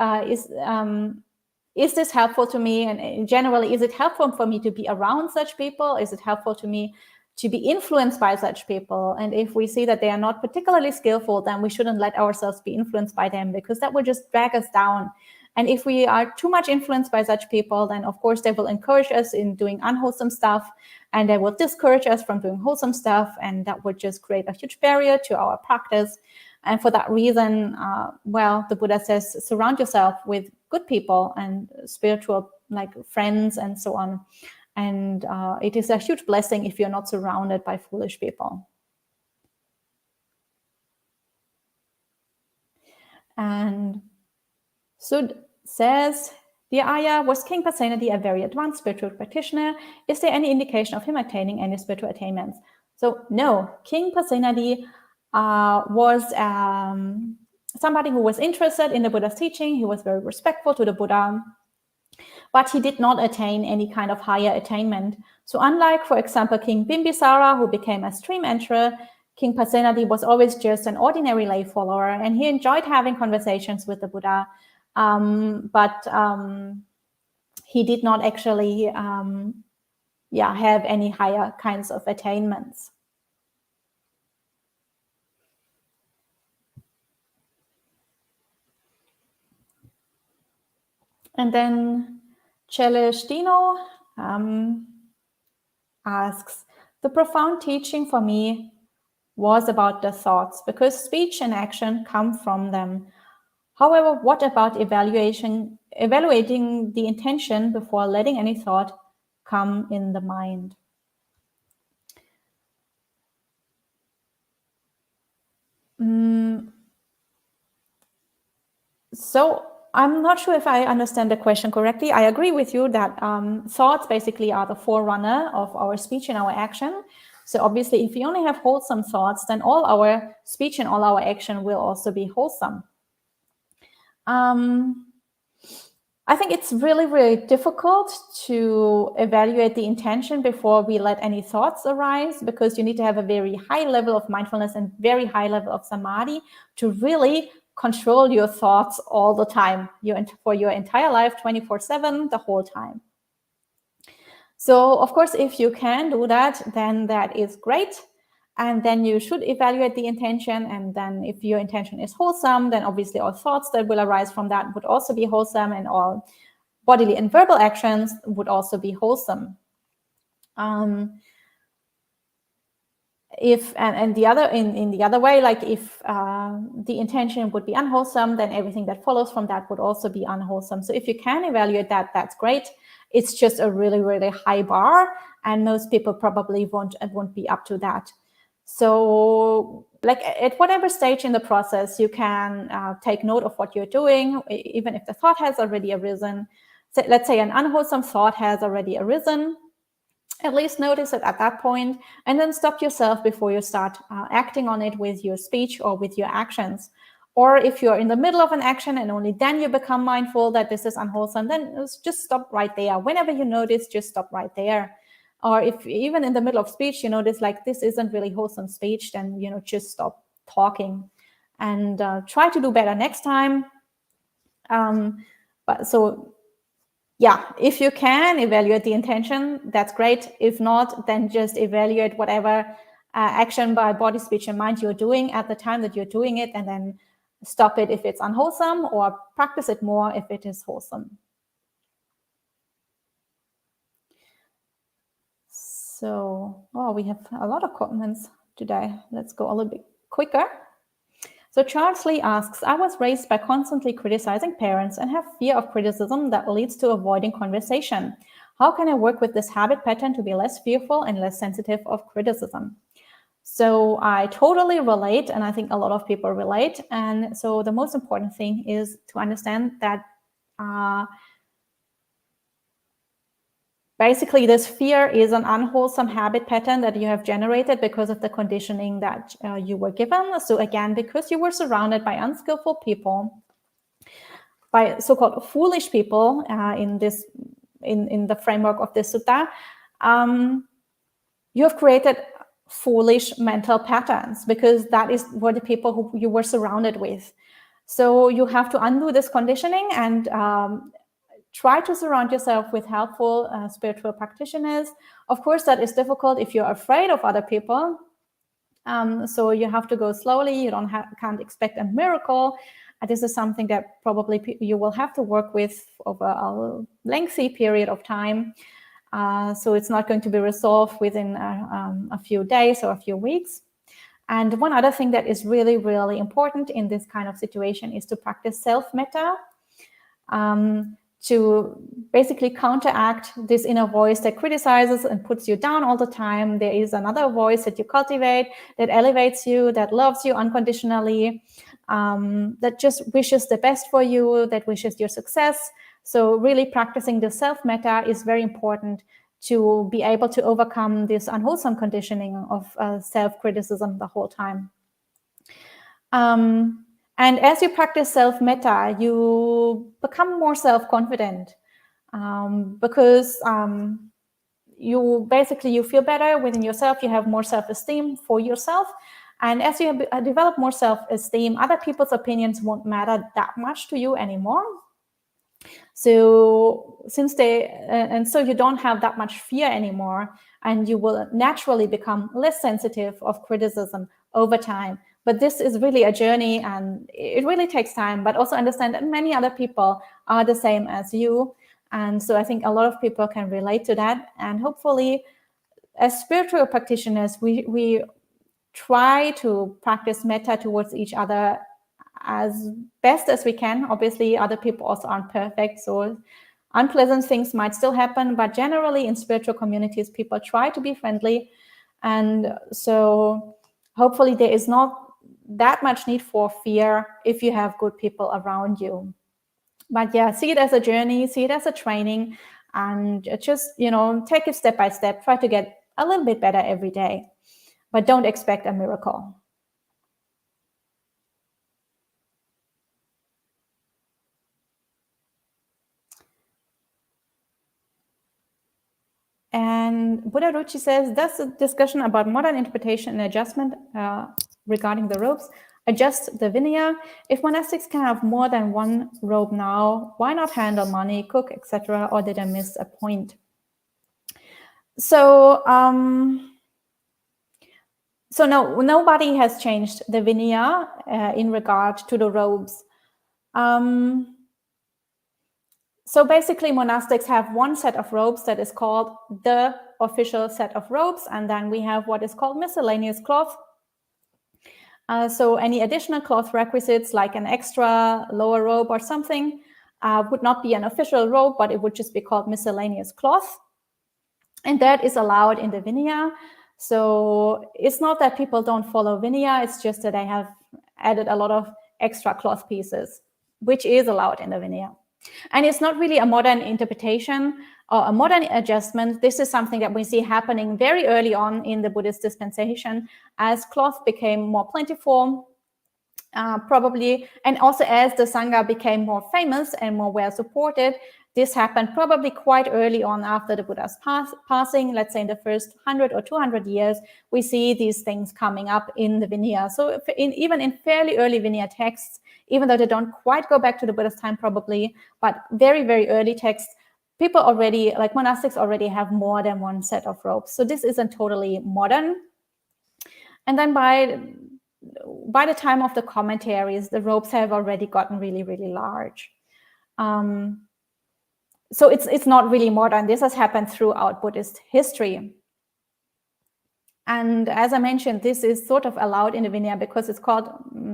is this helpful to me? And generally, is it helpful for me to be around such people? Is it helpful to me to be influenced by such people? And if we see that they are not particularly skillful, then we shouldn't let ourselves be influenced by them, because that will just drag us down. And if we are too much influenced by such people, then of course they will encourage us in doing unwholesome stuff, and they will discourage us from doing wholesome stuff, and that would just create a huge barrier to our practice. And for that reason, well, the Buddha says, surround yourself with good people and spiritual, like friends and so on. And it is a huge blessing if you're not surrounded by foolish people. And Sud says, dear Ayya, was King Pasenadi a very advanced spiritual practitioner? Is there any indication of him attaining any spiritual attainments? So no, King Pasenadi was somebody who was interested in the Buddha's teaching. He was very respectful to the Buddha, but he did not attain any kind of higher attainment. So unlike, for example, King Bimbisara, who became a stream enterer, King Pasenadi was always just an ordinary lay follower, and he enjoyed having conversations with the Buddha. But he did not actually have any higher kinds of attainments. And then Celestino asks, the profound teaching for me was about the thoughts, because speech and action come from them. However, what about evaluating the intention before letting any thought come in the mind? So I'm not sure if I understand the question correctly. I agree with you that thoughts basically are the forerunner of our speech and our action. So obviously, if we only have wholesome thoughts, then all our speech and all our action will also be wholesome. I think it's really, really difficult to evaluate the intention before we let any thoughts arise, because you need to have a very high level of mindfulness and very high level of samadhi to really control your thoughts all the time, for your entire life, 24/7, the whole time. So, of course, if you can do that, then that is great. And then you should evaluate the intention. And then if your intention is wholesome, then obviously all thoughts that will arise from that would also be wholesome, and all bodily and verbal actions would also be wholesome. If the other way, like if the intention would be unwholesome, then everything that follows from that would also be unwholesome. So if you can evaluate that, that's great. It's just a really, really high bar, and most people probably won't be up to that. So like at whatever stage in the process, you can take note of what you're doing, even if the thought has already arisen. So let's say an unwholesome thought has already arisen. At least notice it at that point, and then stop yourself before you start acting on it with your speech or with your actions. Or if you're in the middle of an action and only then you become mindful that this is unwholesome, then just stop right there. Whenever you notice, just stop right there. Or if even in the middle of speech, you notice like this isn't really wholesome speech, then, just stop talking and try to do better next time. Yeah, if you can evaluate the intention, that's great. If not, then just evaluate whatever action by body, speech, and mind you're doing at the time that you're doing it, and then stop it if it's unwholesome, or practice it more if it is wholesome. So, we have a lot of comments today. Let's go a little bit quicker. So Charles Lee asks, I was raised by constantly criticizing parents and have fear of criticism that leads to avoiding conversation. How can I work with this habit pattern to be less fearful and less sensitive of criticism? So I totally relate, and I think a lot of people relate. And so the most important thing is to understand that basically this fear is an unwholesome habit pattern that you have generated because of the conditioning that you were given. So again, because you were surrounded by unskillful people, by so-called foolish people in the framework of this sutta, you have created foolish mental patterns because that is what the people who you were surrounded with. So you have to undo this conditioning and try to surround yourself with helpful spiritual practitioners. Of course, that is difficult if you're afraid of other people. So you have to go slowly. You can't expect a miracle. This is something that probably you will have to work with over a lengthy period of time. So it's not going to be resolved within a few days or a few weeks. And one other thing that is really, really important in this kind of situation is to practice self-metta, to basically counteract this inner voice that criticizes and puts you down all the time. There is another voice that you cultivate that elevates you, that loves you unconditionally, that just wishes the best for you, that wishes your success. So really practicing the self-metta is very important to be able to overcome this unwholesome conditioning of self-criticism the whole time. And as you practice self-metta, you become more self-confident because you feel better within yourself. You have more self-esteem for yourself. And as you develop more self-esteem, other people's opinions won't matter that much to you anymore. So so you don't have that much fear anymore, and you will naturally become less sensitive of criticism over time. But this is really a journey, and it really takes time. But also understand that many other people are the same as you. And so I think a lot of people can relate to that. And hopefully, as spiritual practitioners, we try to practice metta towards each other as best as we can. Obviously, other people also aren't perfect, so unpleasant things might still happen. But generally, in spiritual communities, people try to be friendly. And so hopefully there is not that much need for fear if you have good people around you. But yeah, see it as a journey, see it as a training, and just, take it step by step. Try to get a little bit better every day, but don't expect a miracle. And Buddha Ruchi says, that's a discussion about modern interpretation and adjustment regarding the robes. Adjust the Vinaya. If monastics can have more than one robe now, why not handle money, cook, etc.? Or did I miss a point? So, no, nobody has changed the Vinaya in regard to the robes. So basically, monastics have one set of robes that is called the official set of robes, and then we have what is called miscellaneous cloth. So any additional cloth requisites, like an extra lower robe or something, would not be an official robe, but it would just be called miscellaneous cloth. And that is allowed in the Vinaya. So it's not that people don't follow Vinaya, it's just that they have added a lot of extra cloth pieces, which is allowed in the Vinaya. And it's not really a modern interpretation or a modern adjustment. This is something that we see happening very early on in the Buddhist dispensation as cloth became more plentiful, probably, and also as the Sangha became more famous and more well supported. This happened probably quite early on after the Buddha's passing. Let's say in the first 100 or 200 years, we see these things coming up in the Vinaya. So even in fairly early Vinaya texts, even though they don't quite go back to the Buddha's time probably, but very, very early texts, people already, like monastics already have more than one set of robes. So this isn't totally modern. And then by the time of the commentaries, the robes have already gotten really, really large. So it's not really modern. This has happened throughout Buddhist history. And as I mentioned, this is sort of allowed in the Vinaya because it's called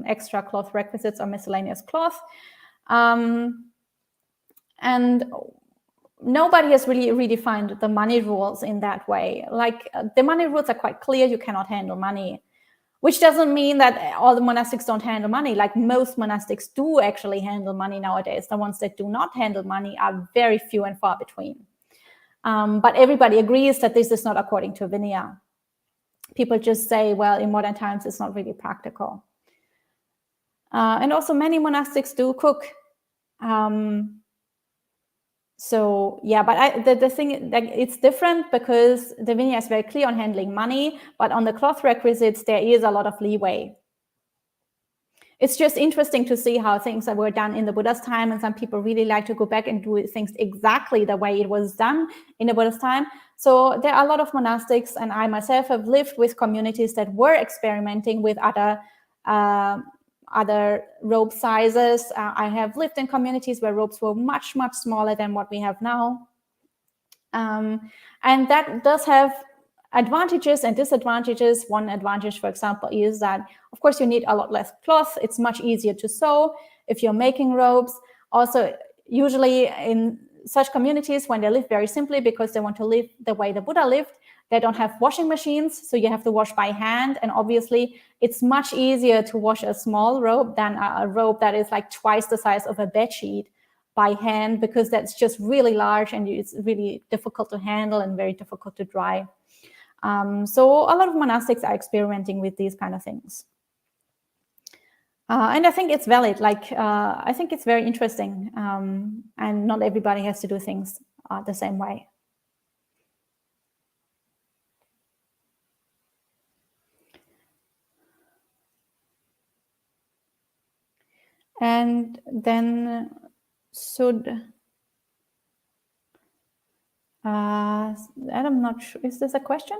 extra cloth requisites or miscellaneous cloth. And nobody has really redefined the money rules in that way. Like the money rules are quite clear. You cannot handle money, which doesn't mean that all the monastics don't handle money. Like most monastics do actually handle money nowadays. The ones that do not handle money are very few and far between. But everybody agrees that this is not according to Vinaya. People just say, well, in modern times, it's not really practical. And also many monastics do cook. So yeah, but the thing, like, it's different because the Vinaya is very clear on handling money, but on the cloth requisites, there is a lot of leeway. It's just interesting to see how things that were done in the Buddha's time, and some people really like to go back and do things exactly the way it was done in the Buddha's time. So there are a lot of monastics, and I myself have lived with communities that were experimenting with other robe sizes. I have lived in communities where robes were much, much smaller than what we have now. And that does have advantages and disadvantages. One advantage, for example, is that, of course, you need a lot less cloth. It's much easier to sew if you're making robes. Also, usually in such communities, when they live very simply because they want to live the way the Buddha lived, they don't have washing machines, so you have to wash by hand. And obviously, it's much easier to wash a small robe than a robe that is like twice the size of a bed sheet by hand, because that's just really large and it's really difficult to handle and very difficult to dry. So a lot of monastics are experimenting with these kind of things. And I think it's valid. Like, I think it's very interesting. And not everybody has to do things the same way. And then I'm not sure, is this a question?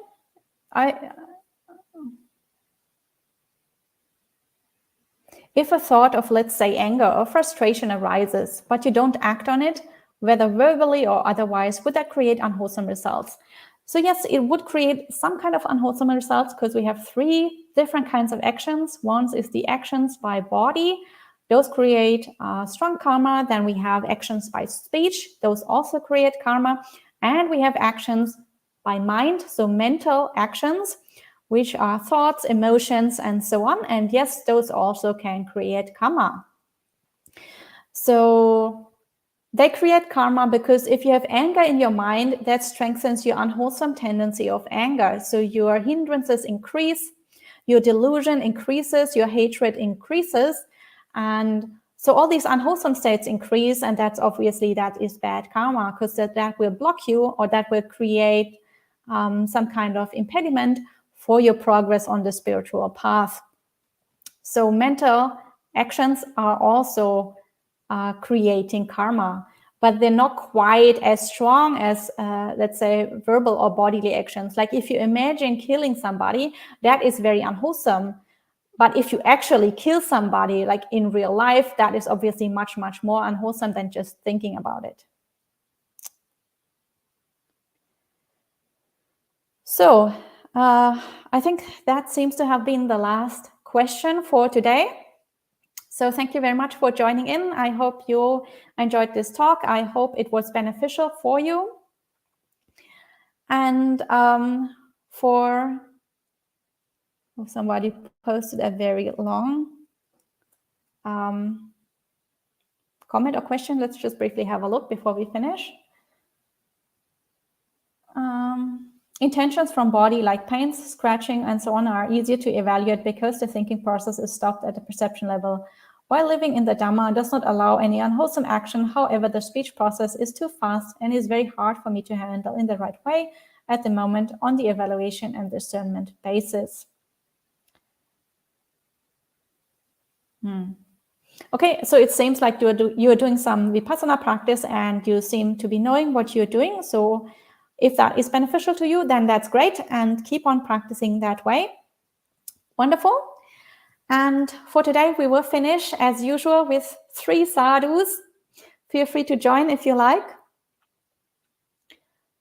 If a thought of, let's say, anger or frustration arises, but you don't act on it, whether verbally or otherwise, would that create unwholesome results? So yes, it would create some kind of unwholesome results because we have three different kinds of actions. One is the actions by body. Those create strong karma. Then we have actions by speech. Those also create karma. And we have actions by mind, so mental actions, which are thoughts, emotions, and so on. And yes, those also can create karma. So they create karma because if you have anger in your mind, that strengthens your unwholesome tendency of anger. So your hindrances increase, your delusion increases, your hatred increases. And so all these unwholesome states increase, and that's obviously, that is bad karma, because that will block you, or that will create some kind of impediment for your progress on the spiritual path. So mental actions are also creating karma, but they're not quite as strong as, let's say, verbal or bodily actions. Like if you imagine killing somebody, that is very unwholesome. But if you actually kill somebody, like in real life, that is obviously much, much more unwholesome than just thinking about it. So I think that seems to have been the last question for today. So thank you very much for joining in. I hope you enjoyed this talk. I hope it was beneficial for you. And for Somebody posted a very long comment or question. Let's just briefly have a look before we finish. Intentions from body like pains, scratching, and so on are easier to evaluate because the thinking process is stopped at the perception level. While living in the Dhamma does not allow any unwholesome action, however, the speech process is too fast and is very hard for me to handle in the right way at the moment on the evaluation and discernment basis. Okay, so it seems like you're doing some vipassana practice and you seem to be knowing what you're doing. So if that is beneficial to you, then that's great, and keep on practicing that way. Wonderful. And for today, we will finish as usual with 3 sadhus. Feel free to join if you like.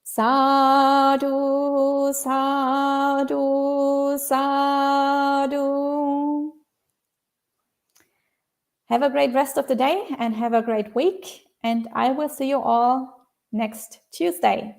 Sadhu, sadhu, sadhu. Have a great rest of the day and have a great week. And I will see you all next Tuesday.